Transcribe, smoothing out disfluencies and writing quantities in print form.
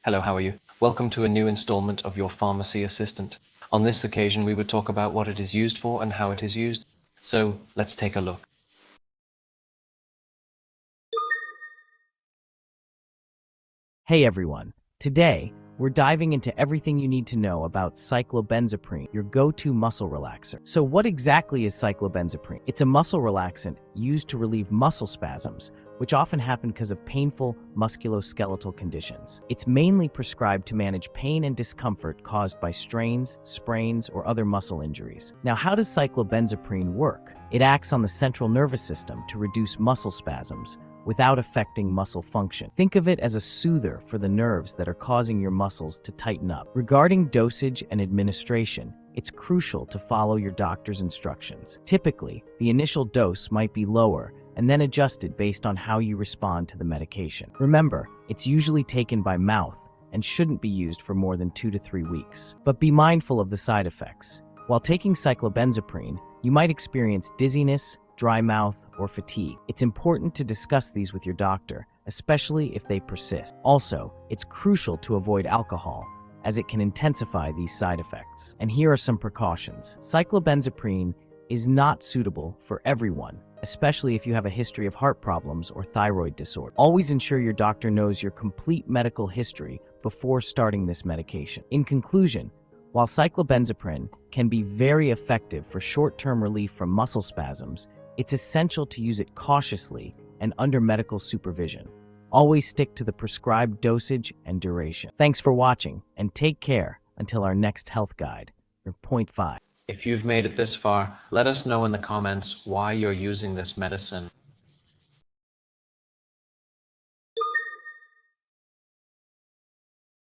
Hello, how are you? Welcome to a new installment of your Pharmacy Assistant. On this occasion, we would talk about what it is used for and how it is used. So let's take a look. Hey everyone, today we're diving into everything you need to know about cyclobenzaprine, your go-to muscle relaxer. So what exactly is cyclobenzaprine? It's a muscle relaxant used to relieve muscle spasms, which often happen because of painful musculoskeletal conditions. It's mainly prescribed to manage pain and discomfort caused by strains, sprains, or other muscle injuries. Now, how does cyclobenzaprine work? It acts on the central nervous system to reduce muscle spasms, without affecting muscle function. Think of it as a soother for the nerves that are causing your muscles to tighten up. Regarding dosage and administration, it's crucial to follow your doctor's instructions. Typically, the initial dose might be lower and then adjusted based on how you respond to the medication. Remember, it's usually taken by mouth and shouldn't be used for more than 2 to 3 weeks. But be mindful of the side effects. While taking cyclobenzaprine, you might experience dizziness, dry mouth, or fatigue. It's important to discuss these with your doctor, especially if they persist. Also, it's crucial to avoid alcohol, as it can intensify these side effects. And here are some precautions. Cyclobenzaprine is not suitable for everyone, especially if you have a history of heart problems or thyroid disorder. Always ensure your doctor knows your complete medical history before starting this medication. In conclusion, while cyclobenzaprine can be very effective for short-term relief from muscle spasms, it's essential to use it cautiously and under medical supervision. Always stick to the prescribed dosage and duration. Thanks for watching, and take care until our next health guide. Your point 5. If you've made it this far, let us know in the comments why you're using this medicine.